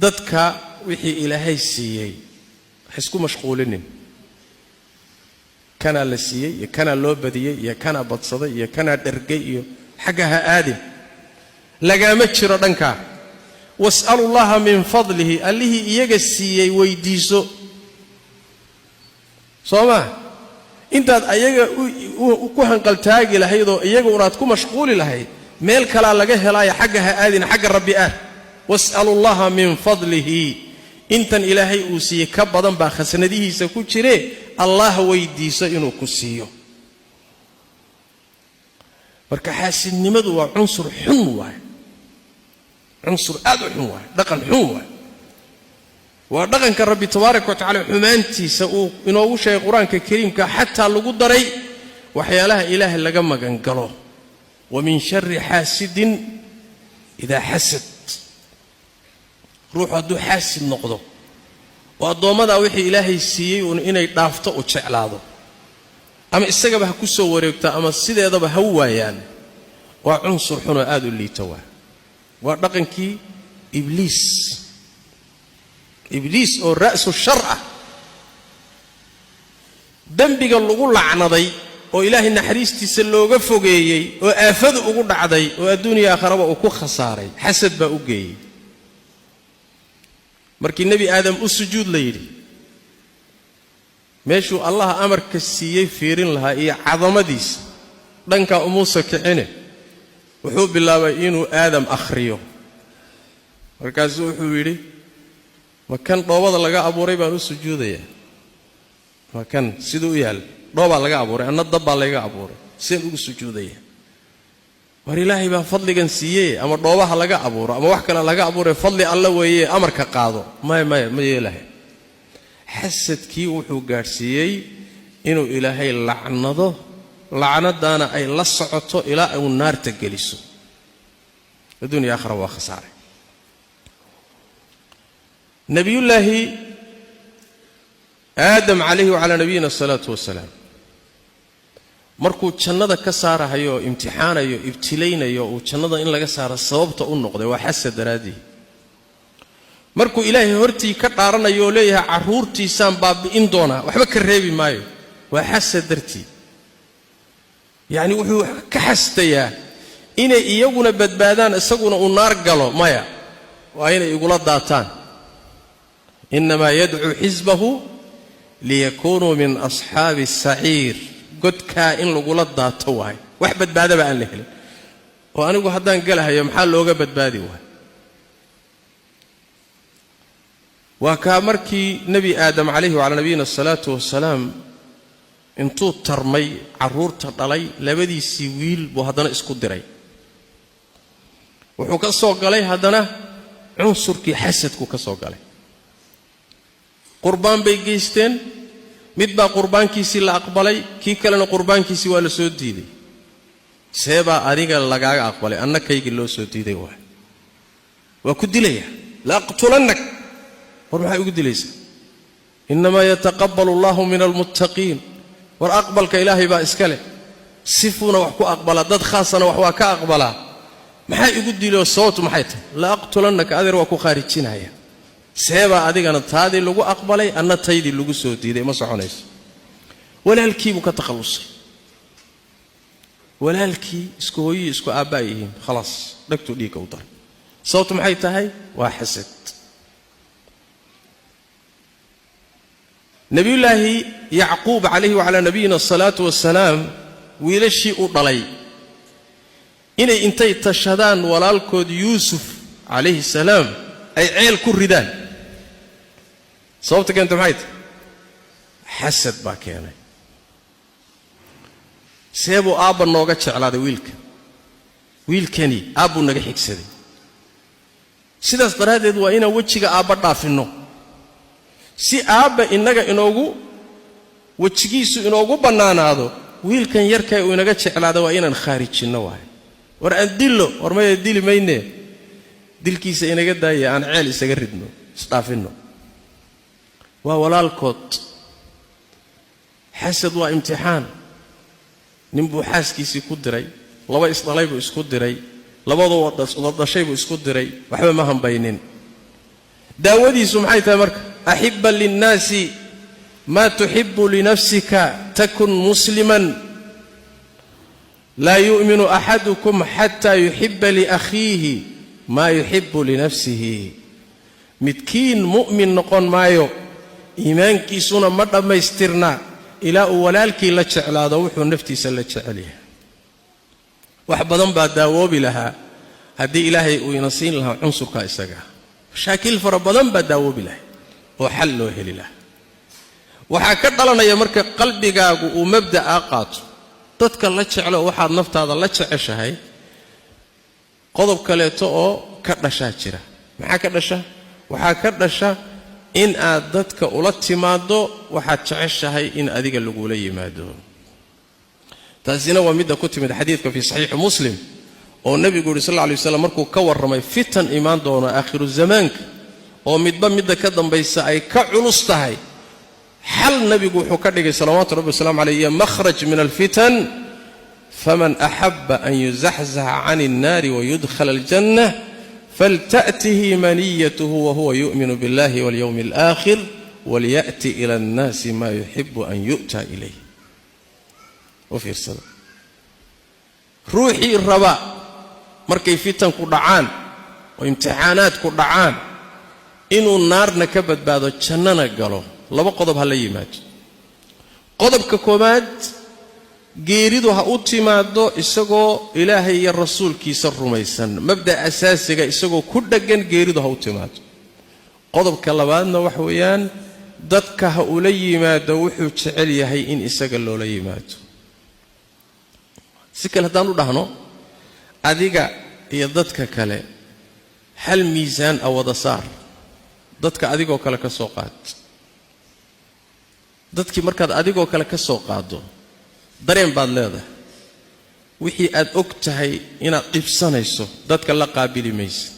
dadka wixii ilaahay siiyay isku mashquulinin kana la siiyay iyo kana loo badiyay iyo kana badsaday iyo kana dhargay iyo xagaha aadin lagama jiro dhanka was'alullaha min fadlihi allihi iyaga siiyay weydiiso sooma intaad ayaga ku hanqaltaagi lahayd oo iyaga unaad ku mashquuli lahayd meel kala laga helaayo xagaha aadin xagga rabbi ah was'alullaha min fadlihi intan ilaahay uu siiyay ka badan baa khasnadihiisa ku jire allah weydiiso inuu ku siiyo marka xaasidnimadu waa cunsur xun waay cunsur aad u xun waay dhaqan xun waay waa dhaqanka rabbi tabaaraka wa tacaala xumaantiisa uu inoogu sheegay quraanka kariimka xataa lagu daray waxyaalaha ilaahay laga magan galo wa min sharri xaasidin idaa xasad ruux hadduu xaasid noqdo oo addoommada wixii ilaahay siiyey uun inay dhaafto u jeclaado ama isagaba ha ku soo wareegto ama sideedaba ha waayaan waa cunsur xun oo aad u liito waa dhaqankii ibliis oo ra'su shar ah dambiga lagu lacnaday oo ilaahay naxariistiisa looga fogeeyey oo aafadu ugu dhacday oo adduuniya aakhiraba uu ku khasaaray xasad baa u geeyey markii nabi aadam u sujuud la yidhi meeshuu allah amarka siiyey fiirin lahaa iyo cadamadiisa dhanka umuusa kicine wuxuu bilaabay inuu aadam akhriyo markaasuu wuxuu yidhi ma kan dhoobada laga abuuray baan u sujuudayaa ma kan siduu u yaal dhoobaa laga abuuray anna dabbaa laga abuuray seen ugu sujuudayaa war ilaahay baa fadligan siiyey ama dhoobaha laga abuuro ama wax kale laga abuuray fadli alla weeye amarka qaado ma yeelahay xasadkii wuxuu gaadhsiiyey inuu ilaahay lacnado lacnadaana ay la socoto ilaa uu naarta geliso adduuniya aakhira waa khasaaray nabiyullaahi aadam calayhi wacalaa nabiyina asalaatu wasalaam markuu jannada ka saarahayo oo imtixaanayo ibtilaynayo uu jannada in laga saaro sababta u noqday waa xasad daraadii markuu ilaahay hortii ka dhaaranayo oo leeyahay carruurtiisaan baabi'in doonaa waxba ka reebi maayo waa xasad dartii yacni wuxuu ka xastayaa inay iyaguna badbaadaan isaguna uu naar galo maya waa inay igula daataan innamaa yadcuu xisbahu liyakuunuu min asxaabi asaciir godkaa in lagula daato waay wax badbaadaba aan la helin oo anigu haddaan galahayo maxaa looga badbaadi waay waa kaa markii nebi aadam calayhi wacalaa nabiyina asalaatu wasalaam intuu tarmay carruurta dhalay labadiisii wiil buu haddana isku diray wuxuu ka soo galay haddana cunsurkii xasadku ka soo galay qurbaan bay geysteen mid baa qurbaankiisii la aqbalay kii kalena qurbaankiisii waa la soo diiday seebaa adiga lagaaga aqbalay anna kaygii loo soo diiday waa ku dilaya la aqtulannak war maxay ugu dilaysaa innamaa yataqabbalu allahu min almuttaqiin war aqbalka ilaahay baa iska leh sifuuna wax ku aqbala dad khaasana wax waa ka aqbalaa maxay ugu diloo sababtu maxay tahay la aqtulannaka adeer waa ku khaarijinaya seebaa adigana taadii lagu aqbalay anna taydii lagu soo diiday ma soconayso walaalkii buu ka takhallusay walaalkii isku hooyii isku aabbaa yihiin khalaas dhagtuu dhiigga u daray sababtu maxay tahay waa xasad nabiyullaahi yacquub calayhi wacalaa nabiyina asalaatu wasalaam wiilashii u dhalay inay intay tashadaan walaalkood yuusuf calayhi salaam ay ceel ku ridaan sababta keenta maxay tahay xasad baa keenay seebuu aabba nooga jeclaaday wiilkani aabbuu naga xigsaday sidaas daraaddeed waa inaan wejiga aabba dhaafinno si aabba innaga wejigiisu inoogu bannaanaado wiilkan yarkaa uu inaga jeclaada waa inaan khaarijinno waayo war aan dillo war maya dili mayne dilkiisa inaga daaya aan ceel isaga ridno isdhaafinno waa walaalkood xasad waa imtixaan ninbuu xaaskiisii ku diray laba isdhalay buu isku diray labadoo dhashay buu isku diray waxba ma hambaynin daawadiisu maxay tahay marka ahibba linnaasi ma tuhibbu li nafsika takun musliman la yu'minu ahadukum hatta yuhibba li akhihi ma yuhibbu li nafsihi midkiin mu'min noqon maayo iimaankiisuna ma dhamaystirna ilaa uu walaalkii la jeclaado wuxuu naftiisa la jecel yahay wax badan baa daawoobi lahaa haddii ilaahay uu ina siin lahaa cunsurka isaga mashaakil fara badan baa daawoobi lahay oo xal loo heli lahaa waxaa ka dhalanaya marka qalbigaagu uu mabda'a qaato dadka la jeclo waxaad naftaada la jeceshahay qodob kaleeto oo ka dhashaa jira maxaa ka dhasha waxaa ka dhasha in aad dadka ula timaado waxaad jeceshahay in adiga lagula yimaado taasina waa midda ku timid xadiidka fi saxiix muslim oo nabigu sallallahu alayhi wasallam markuu ka warramay fitan iimaan doono aakhiru zamaanka oo midba midda ka dambaysa ay ka culus tahay xal nabigu wuxuu ka dhigay salawaatu rabbi wasalaamu alayhi makhraj min alfitan faman ahabba an yuzahzaha 'ani an-nari wa yudkhala al-jannah فلتأته منيته وهو يؤمن بالله واليوم الآخر وليأتي إلى الناس ما يحب أن يؤتى إليه وفي الصلاة روحي الرباء مركي فتن كردعان وامتحانات كردعان إنو النار نكبت بعض الجنة قالوا لما قضب هاليمات قضب ككومات geeridu ha u timaado isagoo ilaahay iyo rasuulkiisa rumaysan mabda asaasiga isagoo ku dhagan geeridu ha u timaado qodobka labaadna wax weeyaan dadka ha ula yimaado wuxuu jecel yahay in isaga loola yimaado si kale hadaan u dhahno adiga iyo dadka kale hal miisaan awada saar dadka adigoo kale ka soo qaad dadkii markaad adigoo kale ka soo qaado dareen baad leedahay wixii aad og tahay inaad dhibsanayso dadka la qaabili maysid